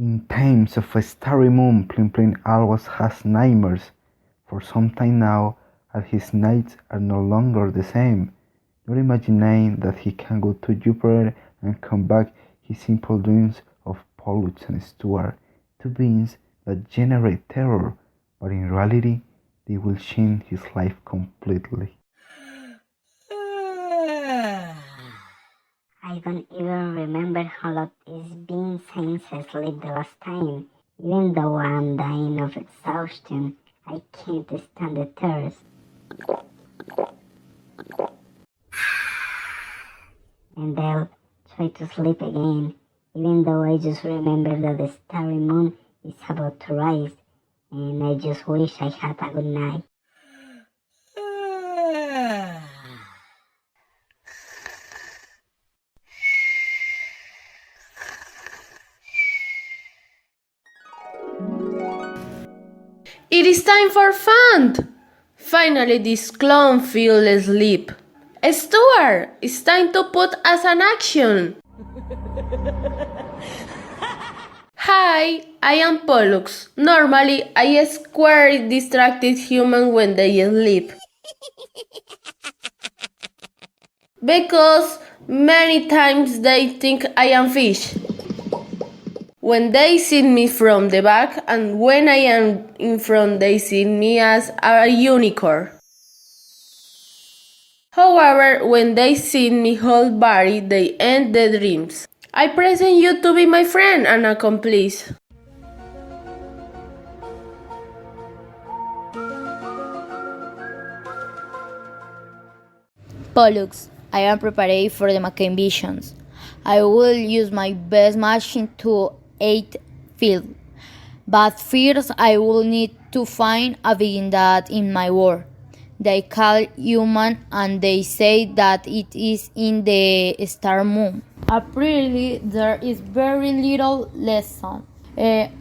In times of a starry moon, Plimplin always has nightmares. For some time now, and his nights are no longer the same. Not imagining that he can go to Jupiter and come back, his simple dreams of Pollux and Stuart, two beings that generate terror, but in reality, they will change his life completely. I don't even remember how long it's been since I slept the last time. Even though I'm dying of exhaustion, I can't stand the thirst. And I'll try to sleep again, even though I just remember that the starry moon is about to rise, and I just wish I had a good night. It is time for fun! Finally, this clown feels asleep. Stuart, it's time to put us an action. Hi, I am Pollux. Normally, I scare distracted humans when they sleep. Because many times they think I am fish. When they see me from the back, and when I am in front, they see me as a unicorn. However, when they see me whole body, they end their dreams. I present you to be my friend and accomplice. Pollux, I am prepared for the McCain visions. I will use my best machine to aid field. But first I will need to find a being that in my world. They call human and they say that it is in the star moon. Apparently there is very little lesson.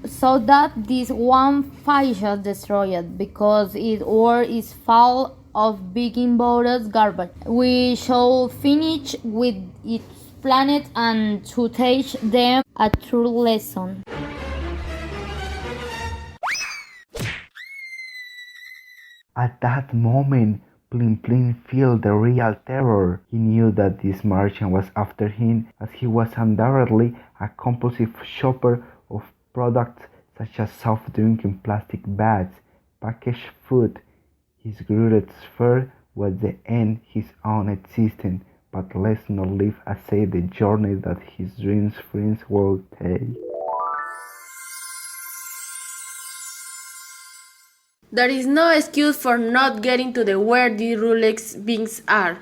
So that this one facial destroyed because its world is full of big important garbage. We shall finish with its planet and to teach them a true lesson. At that moment, Plimplin felt the real terror. He knew that this Martian was after him, as he was undoubtedly a compulsive shopper of products such as soft drink in plastic bags, packaged food. His greatest fear was the end his own existence, but let's not leave aside the journey that his dreams friends will take. There is no excuse for not getting to the where the Rolex beings are.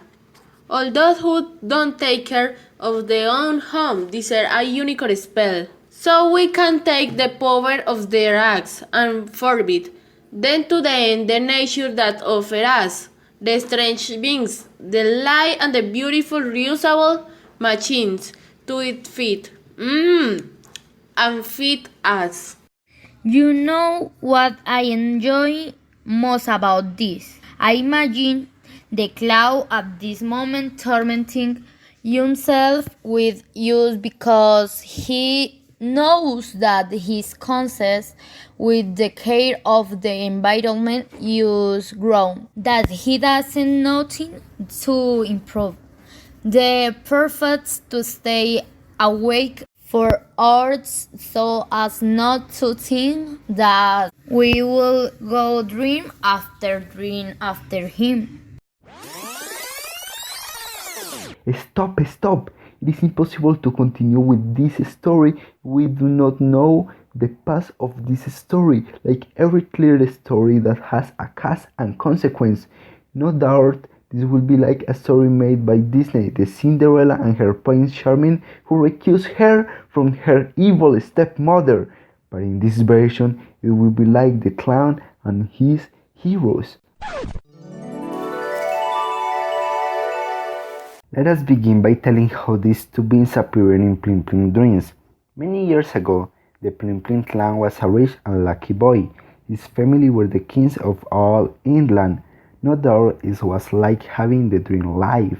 All those who don't take care of their own home deserve a unicorn spell. So we can take the power of their acts and forbid them to the end the nature that offer us, the strange beings, the light and the beautiful reusable machines to it fit. And fit us. You know what I enjoy most about this? I imagine the cloud at this moment tormenting himself with use because he knows that his conscious with the care of the environment is grown, that he doesn't nothing to improve. The purpose to stay awake for hours so as not to think that we will go dream after him. Stop, stop! It is impossible to continue with this story. We do not know the past of this story, like every clear story that has a cause and consequence. No doubt this will be like a story made by Disney, the Cinderella and her Prince Charming who recused her from her evil stepmother. But in this version, it will be like the clown and his heroes. Let us begin by telling how these two beings appeared in Plimplin dreams. Many years ago, the Plimplin clan was a rich and lucky boy. His family were the kings of all England. No doubt it was like having the dream life,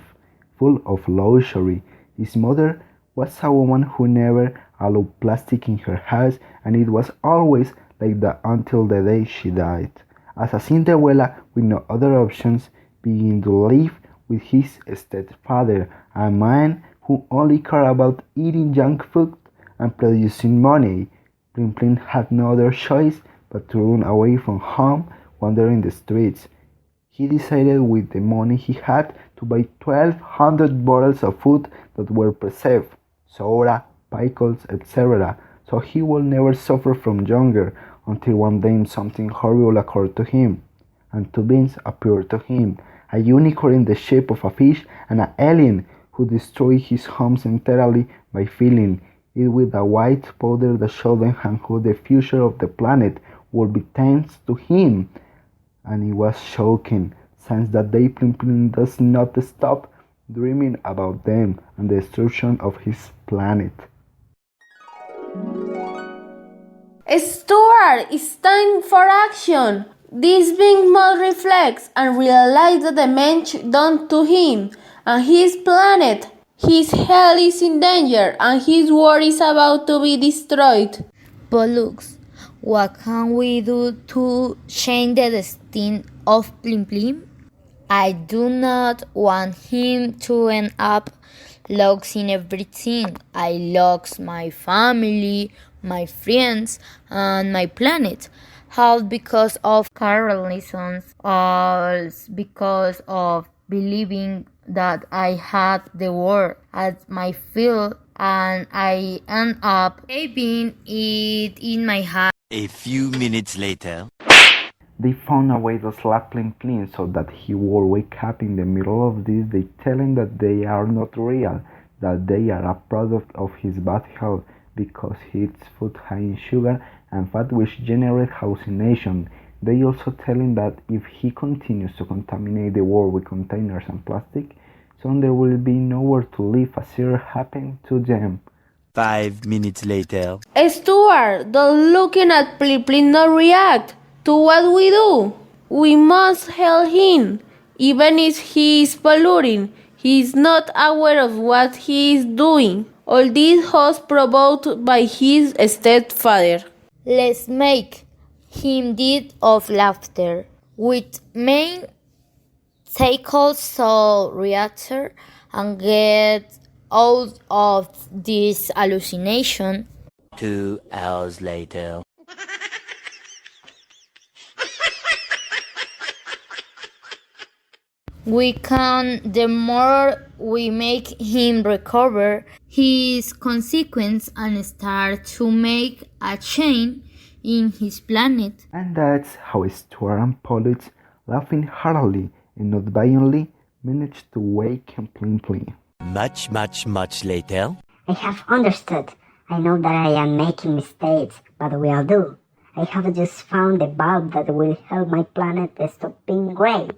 full of luxury. His mother was a woman who never allowed plastic in her house, and it was always like that until the day she died. As a Cinderella with no other options, began to live with his stepfather, a man who only cared about eating junk food and producing money. Plimplin had no other choice but to run away from home, wandering the streets. He decided with the money he had to buy 1,200 bottles of food that were preserved, soda, pickles, etc., so he would never suffer from hunger until one day something horrible occurred to him, and two beings appeared to him, a unicorn in the shape of a fish and an alien who destroyed his home entirely by filling it with a white powder that showed them who the future of the planet would be thanks to him. And he was shocking, since that day Plimplin does not stop dreaming about them and the destruction of his planet. Stuart, it's time for action! This being must reflect and realize the damage done to him and his planet. His health is in danger and his world is about to be destroyed. But look, what can we do to change the destiny of Plim? I do not want him to end up losing everything. I lost my family, my friends, and my planet. All because of carelessness, all because of believing that I had the world at my feet and I end up having it in my heart. A few minutes later. They found a way to slap Plimplin so that he would wake up in the middle of this. They tell him that they are not real, that they are a product of his bad health because he eats food high in sugar and fat which generate hallucination. They also tell him that if he continues to contaminate the world with containers and plastic, soon there will be nowhere to live as it happened to them. 5 minutes later. Stuart, don't looking at Plimplin not react to what we do. We must help him. Even if he is polluting, he is not aware of what he is doing. All this was provoked by his stepfather. Let's make him dead of laughter with main tackle soul reactor and get out of this hallucination. 2 hours later. We can, the more we make him recover his consequence and start to make a change in his planet. And that's how Stuart and Pollux, laughing heartily and not violently, managed to wake Plimplin. Much later. I have understood. I know that I am making mistakes, but will do. I have just found the bulb that will help my planet stop being grey,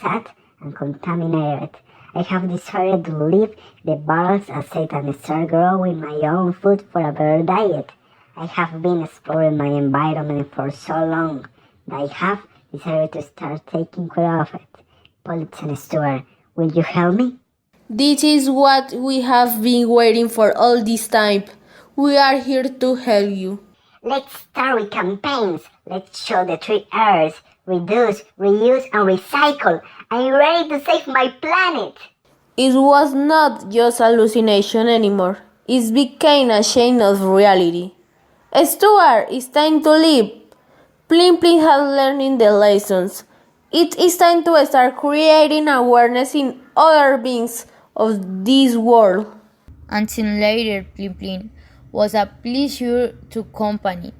sad, and contaminated. I have decided to leave the barrels aside and start growing my own food for a better diet. I have been exploring my environment for so long that I have decided to start taking care of it. Pollux and Stuart, will you help me? This is what we have been waiting for all this time. We are here to help you. Let's start with campaigns. Let's show the 3 R's. Reduce, reuse, and recycle. I'm ready to save my planet. It was not just hallucination anymore. It became a chain of reality. Stuart, it's time to leave. Plimplin has learned the lessons. It is time to start creating awareness in other beings of this world. Until later, Plim. Was a pleasure to accompany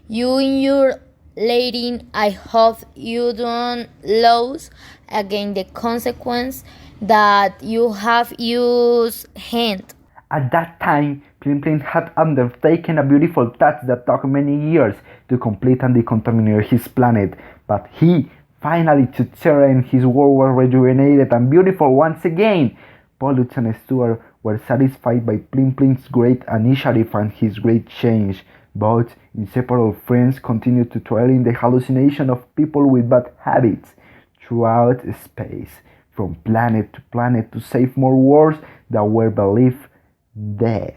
you in your leading. I hope you don't lose again the consequence that you have used hand. At that time, Plimplin had undertaken a beautiful task that took many years to complete and decontaminate his planet, but he finally succeeded and his world was rejuvenated and beautiful once again. Pollux and Stuart were satisfied by Plimplin's great initiative and his great change. Both inseparable friends continued to dwell in the hallucination of people with bad habits throughout space, from planet to planet, to save more worlds that were believed dead.